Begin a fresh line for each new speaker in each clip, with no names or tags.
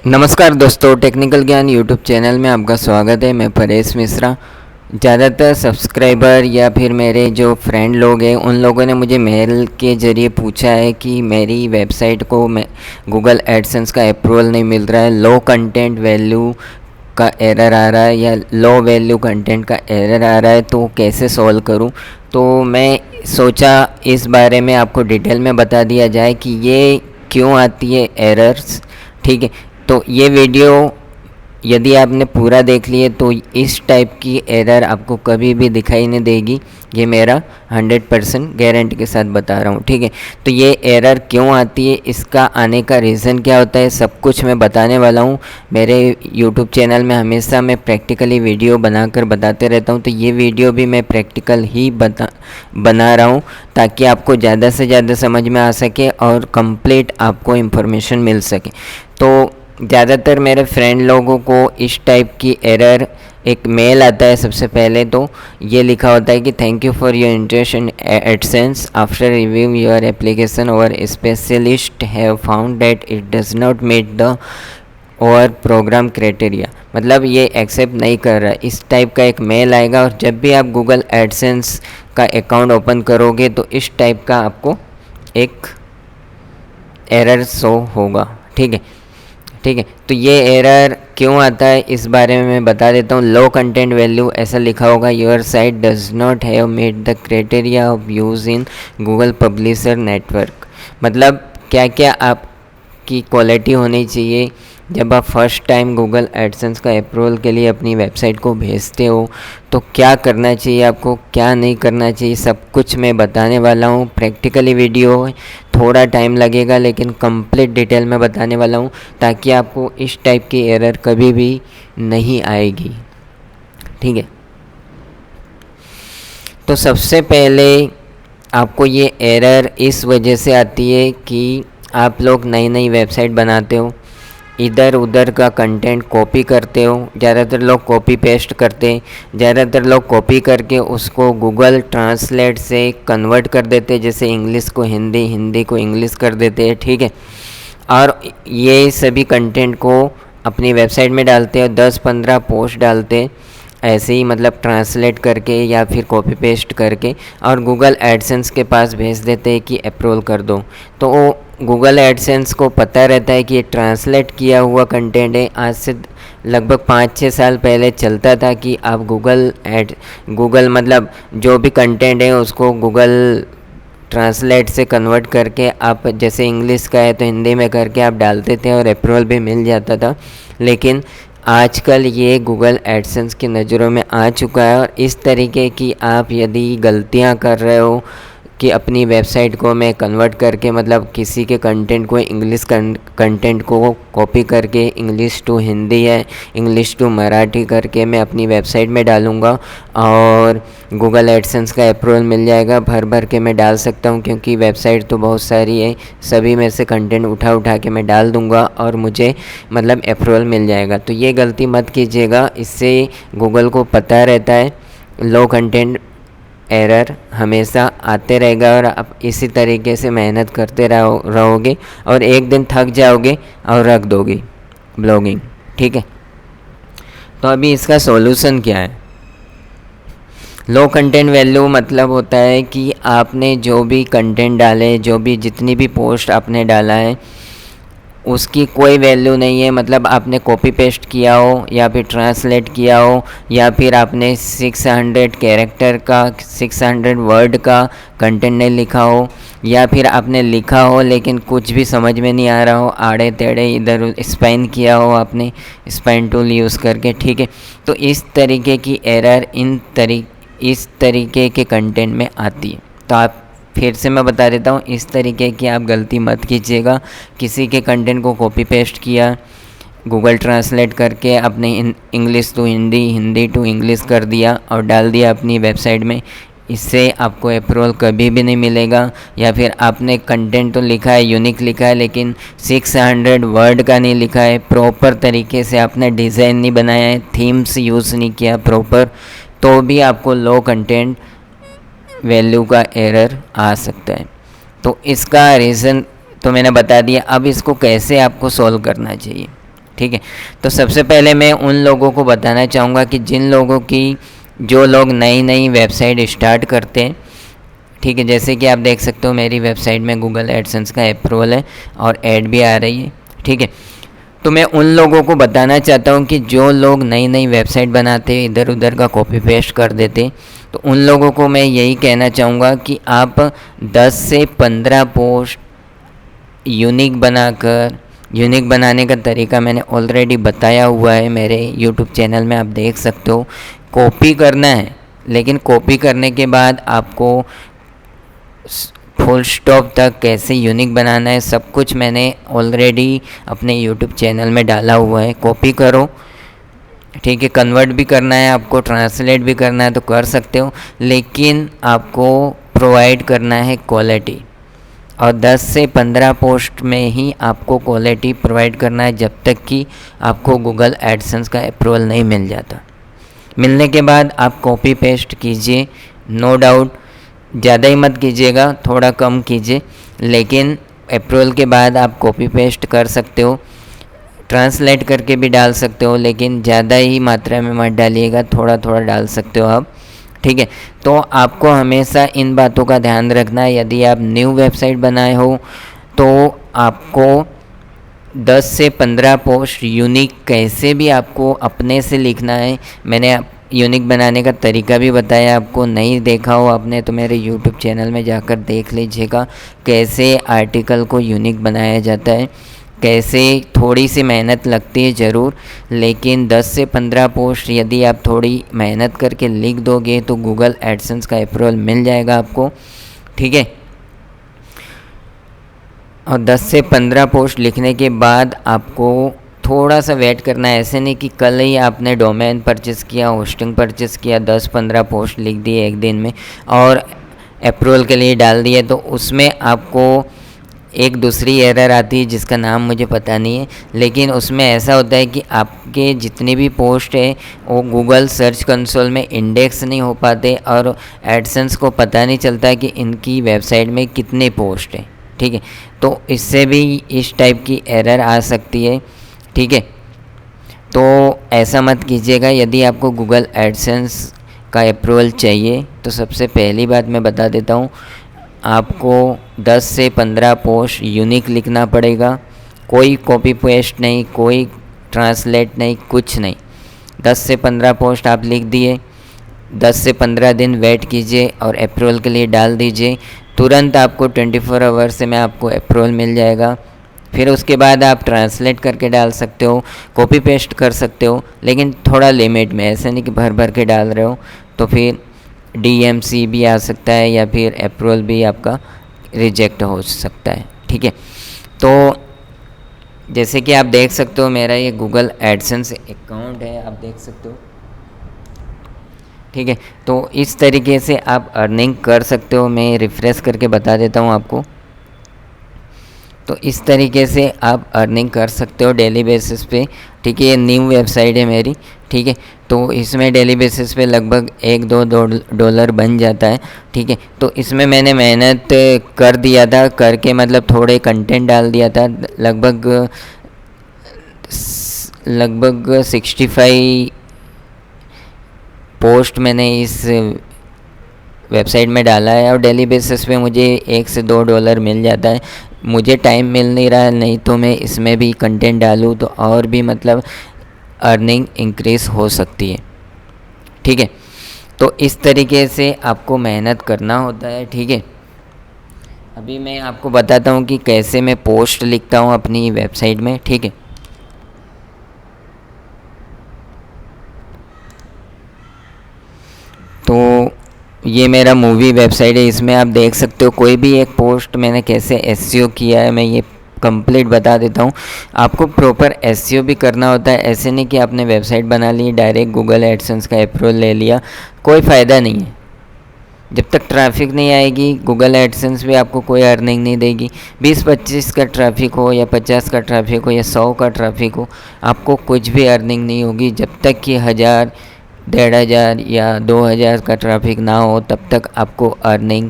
नमस्कार दोस्तों, टेक्निकल ज्ञान यूट्यूब चैनल में आपका स्वागत है। मैं परेश मिश्रा। ज़्यादातर सब्सक्राइबर या फिर मेरे जो फ्रेंड लोग हैं उन लोगों ने मुझे मेल के ज़रिए पूछा है कि मेरी वेबसाइट को मैं गूगल एडसेंस का अप्रूवल नहीं मिल रहा है, लो कंटेंट वैल्यू का एरर आ रहा है या लो वैल्यू कंटेंट का एरर आ रहा है, तो कैसे सॉल्व करूं। तो मैं सोचा इस बारे में आपको डिटेल में बता दिया जाए कि ये क्यों आती है एरर्स। ठीक है, तो ये वीडियो यदि आपने पूरा देख लिए तो इस टाइप की एरर आपको कभी भी दिखाई नहीं देगी। ये मेरा 100% गारंटी के साथ बता रहा हूँ। ठीक है, तो ये एरर क्यों आती है, इसका आने का रीज़न क्या होता है, सब कुछ मैं बताने वाला हूँ। मेरे यूट्यूब चैनल में हमेशा मैं प्रैक्टिकली वीडियो बनाकर बताते रहता हूँ, तो ये वीडियो भी मैं प्रैक्टिकल ही बना रहा हूँ ताकि आपको ज़्यादा से ज़्यादा समझ में आ सके और कंप्लीट आपको इन्फॉर्मेशन मिल सके। तो ज़्यादातर मेरे फ्रेंड लोगों को इस टाइप की एरर एक मेल आता है। सबसे पहले तो ये लिखा होता है कि thank you for your interest in AdSense, after review your application our specialist have found that it does not meet the our program criteria. मतलब ये एक्सेप्ट नहीं कर रहा है, इस टाइप का एक मेल आएगा। और जब भी आप गूगल एडसेंस का अकाउंट ओपन करोगे तो इस टाइप का आपको एक एरर शो होगा। ठीक है, ठीक है, तो ये एरर क्यों आता है इस बारे में मैं बता देता हूँ। लो कंटेंट वैल्यू ऐसा लिखा होगा, your site does not have met the criteria of use in Google publisher network. मतलब क्या क्या आपकी क्वालिटी होनी चाहिए जब आप फर्स्ट टाइम गूगल एडसेंस का अप्रूवल के लिए अपनी वेबसाइट को भेजते हो, तो क्या करना चाहिए आपको, क्या नहीं करना चाहिए, सब कुछ मैं बताने वाला हूँ। प्रैक्टिकली वीडियो थोड़ा टाइम लगेगा लेकिन कंप्लीट डिटेल में बताने वाला हूँ ताकि आपको इस टाइप की एरर कभी भी नहीं आएगी। ठीक है, तो सबसे पहले आपको ये एरर इस वजह से आती है कि आप लोग नई नई वेबसाइट बनाते हो, इधर उधर का कंटेंट कॉपी करते हो। ज़्यादातर लोग कॉपी पेस्ट करते हैं, ज़्यादातर लोग कॉपी करके उसको गूगल ट्रांसलेट से कन्वर्ट कर देते हैं, जैसे इंग्लिश को हिंदी, हिंदी को इंग्लिश कर देते हैं। ठीक है, और ये सभी कंटेंट को अपनी वेबसाइट में डालते हैं, 10-15 पोस्ट डालते हैं ऐसे ही, मतलब ट्रांसलेट करके या फिर कॉपी पेस्ट करके, और गूगल एडसेंस के पास भेज देते हैं कि अप्रूवल कर दो। तो वो गूगल एडसेंस को पता रहता है कि ये ट्रांसलेट किया हुआ कंटेंट है। आज से लगभग 5-6 साल पहले चलता था कि आप गूगल मतलब जो भी कंटेंट है उसको गूगल ट्रांसलेट से कन्वर्ट करके आप, जैसे इंग्लिश का है तो हिंदी में करके आप डालते थे और अप्रूवल भी मिल जाता था। लेकिन आजकल ये गूगल एडसेंस की नज़रों में आ चुका है और इस तरीके की आप यदि गलतियां कर रहे हो कि अपनी वेबसाइट को मैं कन्वर्ट करके, मतलब किसी के कंटेंट को, इंग्लिश कंटेंट को कॉपी करके इंग्लिश टू हिंदी या इंग्लिश टू मराठी करके मैं अपनी वेबसाइट में डालूँगा और गूगल एडसेंस का अप्रूवल मिल जाएगा। भर भर के मैं डाल सकता हूँ क्योंकि वेबसाइट तो बहुत सारी है, सभी में से कंटेंट उठा के मैं डाल दूँगा और मुझे मतलब अप्रूवल मिल जाएगा। तो ये गलती मत कीजिएगा, इससे गूगल को पता रहता है लो कंटेंट एरर हमेशा आते रहेगा और आप इसी तरीके से मेहनत करते रहोगे और एक दिन थक जाओगे और रख दोगे ब्लॉगिंग। ठीक है, तो अभी इसका सॉल्यूशन क्या है। लो कंटेंट वैल्यू मतलब होता है कि आपने जो भी कंटेंट डाले, जो भी जितनी भी पोस्ट आपने डाला है उसकी कोई वैल्यू नहीं है। मतलब आपने कॉपी पेस्ट किया हो या फिर ट्रांसलेट किया हो या फिर आपने 600 कैरेक्टर का, 600 वर्ड का कंटेंट नहीं लिखा हो, या फिर आपने लिखा हो लेकिन कुछ भी समझ में नहीं आ रहा हो, आड़े टेढ़े इधर स्पेन किया हो आपने स्पेन टूल यूज़ करके। ठीक है, तो इस तरीके की एरर इस तरीके के कंटेंट में आती है। तो आप फिर से मैं बता देता हूँ, इस तरीके की आप गलती मत कीजिएगा। किसी के कंटेंट को कॉपी पेस्ट किया, गूगल ट्रांसलेट करके अपने English to Hindi, Hindi to English कर दिया और डाल दिया अपनी वेबसाइट में, इससे आपको अप्रूवल कभी भी नहीं मिलेगा। या फिर आपने कंटेंट तो लिखा है, यूनिक लिखा है, लेकिन 600 वर्ड का नहीं लिखा है, प्रॉपर तरीके से आपने डिज़ाइन नहीं बनाया है, थीम्स यूज़ नहीं किया प्रॉपर, तो भी आपको लो कंटेंट वैल्यू का एरर आ सकता है। तो इसका रीज़न तो मैंने बता दिया। अब इसको कैसे आपको सॉल्व करना चाहिए। ठीक है। तो सबसे पहले मैं उन लोगों को बताना चाहूँगा कि जिन लोगों की जो लोग नई नई वेबसाइट स्टार्ट करते हैं, ठीक है, जैसे कि आप देख सकते हो मेरी वेबसाइट में गूगल एडसेंस का अप्रूवल है और ऐड भी आ रही है, ठीक है। तो मैं उन लोगों को बताना चाहता हूँ कि जो लोग नई नई वेबसाइट बनाते हैं, इधर उधर का कॉपी पेस्ट कर देते, तो उन लोगों को मैं यही कहना चाहूँगा कि आप 10 से 15 पोस्ट यूनिक बनाने का तरीका मैंने ऑलरेडी बताया हुआ है मेरे यूट्यूब चैनल में, आप देख सकते हो। कॉपी करना है, लेकिन कॉपी करने के बाद आपको फुल स्टॉप तक कैसे यूनिक बनाना है सब कुछ मैंने ऑलरेडी अपने यूट्यूब चैनल में डाला हुआ है। कॉपी करो, ठीक है, कन्वर्ट भी करना है आपको, ट्रांसलेट भी करना है तो कर सकते हो, लेकिन आपको प्रोवाइड करना है क्वालिटी। और 10 से 15 पोस्ट में ही आपको क्वालिटी प्रोवाइड करना है, जब तक कि आपको गूगल एडसेंस का अप्रूवल नहीं मिल जाता। मिलने के बाद आप कॉपी पेस्ट कीजिए, नो डाउट ज़्यादा ही मत कीजिएगा, थोड़ा कम कीजिए, लेकिन अप्रूवल के बाद आप कॉपी पेस्ट कर सकते हो, ट्रांसलेट करके भी डाल सकते हो, लेकिन ज़्यादा ही मात्रा में मत डालिएगा, थोड़ा थोड़ा डाल सकते हो आप, ठीक है। तो आपको हमेशा इन बातों का ध्यान रखना है। यदि आप न्यू वेबसाइट बनाए हो तो आपको 10 से 15 पोस्ट यूनिक कैसे भी आपको अपने से लिखना है। मैंने यूनिक बनाने का तरीका भी बताया, आपको नहीं देखा हो आपने तो मेरे यूट्यूब चैनल में जाकर देख लीजिएगा कैसे आर्टिकल को यूनिक बनाया जाता है, कैसे। थोड़ी सी मेहनत लगती है ज़रूर, लेकिन 10 से 15 पोस्ट यदि आप थोड़ी मेहनत करके लिख दोगे तो गूगल एडसेंस का अप्रूवल मिल जाएगा आपको, ठीक है। और 10 से 15 पोस्ट लिखने के बाद आपको थोड़ा सा वेट करना है। ऐसे नहीं कि कल ही आपने डोमेन परचेस किया, होस्टिंग परचेस किया, 10-15 पोस्ट लिख दिए एक दिन में और अप्रूवल के लिए डाल दिए, तो उसमें आपको एक दूसरी एरर आती है जिसका नाम मुझे पता नहीं है, लेकिन उसमें ऐसा होता है कि आपके जितने भी पोस्ट है वो गूगल सर्च कंसोल में इंडेक्स नहीं हो पाते और एडसेंस को पता नहीं चलता कि इनकी वेबसाइट में कितने पोस्ट हैं, ठीक है। तो इससे भी इस टाइप की एरर आ सकती है, ठीक है। तो ऐसा मत कीजिएगा। यदि आपको गूगल एडसेंस का अप्रूवल चाहिए तो सबसे पहली बात मैं बता देता हूँ, आपको 10 से 15 पोस्ट यूनिक लिखना पड़ेगा, कोई कॉपी पेस्ट नहीं, कोई ट्रांसलेट नहीं, कुछ नहीं। 10 से 15 पोस्ट आप लिख दिए, 10 से 15 दिन वेट कीजिए और अप्रूवल के लिए डाल दीजिए, तुरंत आपको 24 आवर्स में आपको अप्रूवल मिल जाएगा। फिर उसके बाद आप ट्रांसलेट करके डाल सकते हो, कॉपी पेस्ट कर सकते हो, लेकिन थोड़ा लिमिट में, ऐसे नहीं कि भर भर के डाल रहे हो, तो फिर DMC भी आ सकता है या फिर अप्रूवल भी आपका रिजेक्ट हो सकता है, ठीक है। तो जैसे कि आप देख सकते हो मेरा ये गूगल एडसेंस अकाउंट है, आप देख सकते हो, ठीक है। तो इस तरीके से आप अर्निंग कर सकते हो। मैं रिफ़्रेश करके बता देता हूँ आपको। तो इस तरीके से आप अर्निंग कर सकते हो डेली बेसिस पे, ठीक है। ये न्यू वेबसाइट है मेरी, ठीक है। तो इसमें डेली बेसिस पे लगभग $1-2 बन जाता है, ठीक है। तो इसमें मैंने मेहनत कर दिया था, करके मतलब थोड़े कंटेंट डाल दिया था, लगभग 65 पोस्ट मैंने इस वेबसाइट में डाला है और डेली बेसिस पे मुझे $1 से $2 मिल जाता है। मुझे टाइम मिल नहीं रहा है, नहीं तो मैं इसमें भी कंटेंट डालूँ तो और भी मतलब अर्निंग इंक्रीज़ हो सकती है, ठीक है। तो इस तरीके से आपको मेहनत करना होता है, ठीक है। अभी मैं आपको बताता हूँ कि कैसे मैं पोस्ट लिखता हूँ अपनी वेबसाइट में, ठीक है। तो ये मेरा मूवी वेबसाइट है, इसमें आप देख सकते हो कोई भी एक पोस्ट मैंने कैसे एसईओ किया है, मैं ये कंप्लीट बता देता हूँ। आपको प्रॉपर एसईओ भी करना होता है, ऐसे नहीं कि आपने वेबसाइट बना ली डायरेक्ट गूगल एडसेंस का अप्रूवल ले लिया, कोई फ़ायदा नहीं है। जब तक ट्रैफिक नहीं आएगी गूगल एडसेंस भी आपको कोई अर्निंग नहीं देगी। 20-25 का ट्रैफिक हो या 50 का ट्रैफिक हो या 100 का ट्रैफिक हो, आपको कुछ भी अर्निंग नहीं होगी। जब तक कि 1000, 1500 या 2000 का ट्रैफिक ना हो तब तक आपको अर्निंग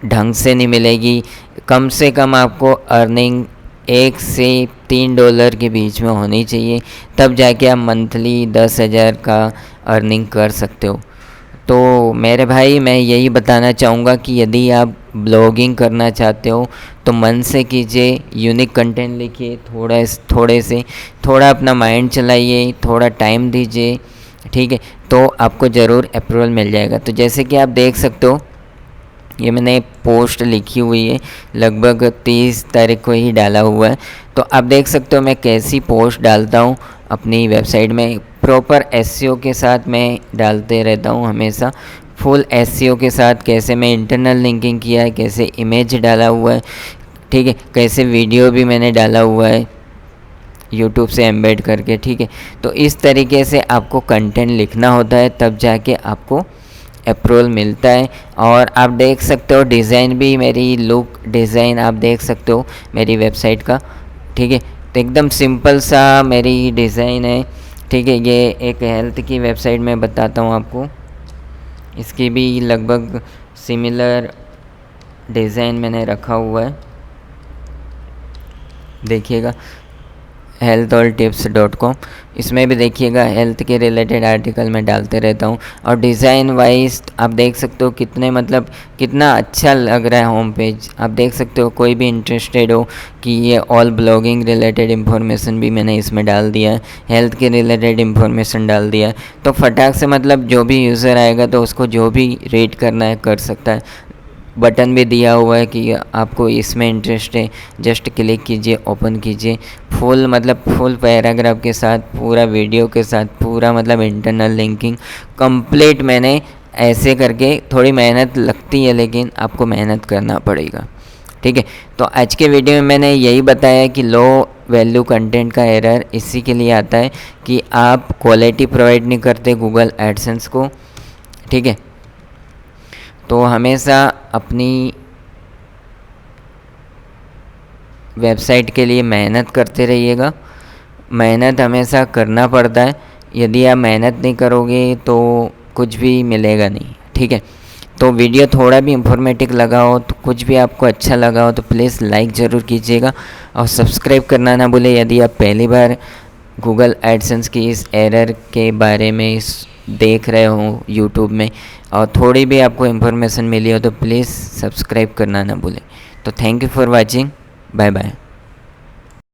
ढंग से नहीं मिलेगी। कम से कम आपको अर्निंग 1 से $3 के बीच में होनी चाहिए, तब जाके आप मंथली 10,000 का अर्निंग कर सकते हो। तो मेरे भाई मैं यही बताना चाहूँगा कि यदि आप ब्लॉगिंग करना चाहते हो तो मन से कीजिए, यूनिक कंटेंट लिखिए, थोड़ा अपना माइंड चलाइए, थोड़ा टाइम दीजिए, ठीक है, तो आपको ज़रूर अप्रूवल मिल जाएगा। तो जैसे कि आप देख सकते हो, ये मैंने पोस्ट लिखी हुई है, लगभग 30 तारीख को ही डाला हुआ है। तो आप देख सकते हो मैं कैसी पोस्ट डालता हूँ अपनी वेबसाइट में। प्रॉपर एसईओ के साथ मैं डालते रहता हूँ हमेशा, फुल एसईओ के साथ, कैसे मैं इंटरनल लिंकिंग किया है, कैसे इमेज डाला हुआ है, ठीक है, कैसे वीडियो भी मैंने डाला हुआ है यूट्यूब से एम्बेड करके, ठीक है। तो इस तरीके से आपको कंटेंट लिखना होता है, तब जाके आपको अप्रूवल मिलता है। और आप देख सकते हो डिज़ाइन भी, मेरी लुक डिज़ाइन आप देख सकते हो मेरी वेबसाइट का, ठीक है। तो एकदम सिंपल सा मेरी डिज़ाइन है, ठीक है। ये एक हेल्थ की वेबसाइट में बताता हूँ आपको, इसकी भी लगभग सिमिलर डिज़ाइन मैंने रखा हुआ है, देखिएगा healthalltips.com। इसमें भी देखिएगा हेल्थ के रिलेटेड आर्टिकल मैं डालते रहता हूँ। और डिज़ाइन वाइज आप देख सकते हो कितना अच्छा लग रहा है होम पेज। आप देख सकते हो, कोई भी इंटरेस्टेड हो कि ये ऑल ब्लॉगिंग रिलेटेड इन्फॉर्मेशन भी मैंने इसमें डाल दिया है, हेल्थ के रिलेटेड इन्फॉर्मेशन डाल दिया है। तो फटाक से मतलब जो भी यूज़र आएगा तो उसको जो भी रेट करना है कर सकता है। बटन भी दिया हुआ है कि आपको इसमें इंटरेस्ट है, जस्ट क्लिक कीजिए, ओपन कीजिए। फुल पैराग्राफ के साथ, पूरा वीडियो के साथ, पूरा मतलब इंटरनल लिंकिंग कंप्लीट मैंने ऐसे करके, थोड़ी मेहनत लगती है लेकिन आपको मेहनत करना पड़ेगा, ठीक है। तो आज के वीडियो में मैंने यही बताया कि लो वैल्यू कंटेंट का एरर इसी के लिए आता है कि आप क्वालिटी प्रोवाइड नहीं करते गूगल एडसेंस को, ठीक है। तो हमेशा अपनी वेबसाइट के लिए मेहनत करते रहिएगा। मेहनत हमेशा करना पड़ता है, यदि आप मेहनत नहीं करोगे तो कुछ भी मिलेगा नहीं, ठीक है। तो वीडियो थोड़ा भी इंफॉर्मेटिव लगा हो, तो कुछ भी आपको अच्छा लगा हो तो प्लीज़ लाइक ज़रूर कीजिएगा और सब्सक्राइब करना ना भूलें यदि आप पहली बार गूगल एडसेंस की इस एरर के बारे में देख रहे हो यूट्यूब में और थोड़ी भी आपको इन्फॉर्मेशन मिली हो तो प्लीज़ सब्सक्राइब करना ना भूलें। तो thank you for watching, bye bye.